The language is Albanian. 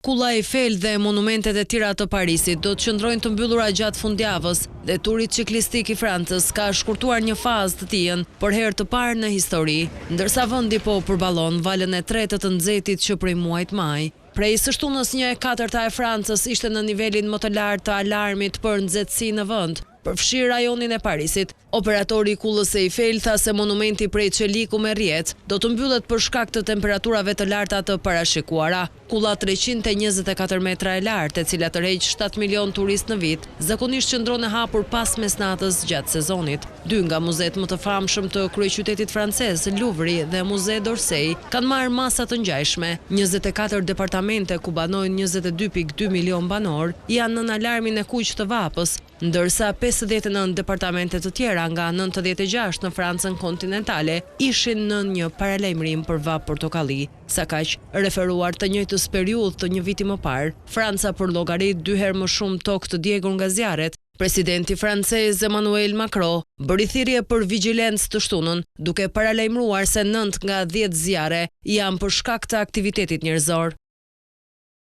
Kulla Eiffel dhe monumentet e tjera të Parisit do të qëndrojnë të mbyllura gjatë fundjavës dhe turi ciklistik i Francës ka shkurtuar një fazë të tij për herë të parë në histori, ndërsa vendi po përballon valën e tretë të nxehtit që prej muajit maj. Prej së shtunës 1/4 e Francës ishte në nivelin më të lartë të alarmit për nxehtësi në vend, përfshi rajonin e Parisit. Operatori i kullës Eiffel tha se monumenti prej qeliku me rrjet do të mbyllet për shkak të temperaturave të larta të parashikuara. Kulla 324 metra e lartë, e cila tërheq 7 milion turistë në vit, zakonisht qëndron e hapur pas mesnatës gjatë sezonit. Dy nga muzeet më të famshëm të kryeqytetit francez, Louvre dhe Muze d'Orsay, kanë marrë masa të ngjashme. 24 departamente ku banojnë 22.2 milion banor janë në alarmin e kuq të vapës, ndërsa 59 departamente të tjera nga 96 në Francën kontinentale ishin në një paralajmërim për vap portokalli. Sa kaq, referuar të njëjtës periudhë të një viti më parë, Franca përllogarit 2 herë më shumë tokë të djegur nga zjarret. Presidenti francez Emmanuel Macron bëri thirrje për vigjilencë të shtunën, duke paralajmëruar se 9 nga 10 zjarre janë për shkak të aktivitetit njerëzor.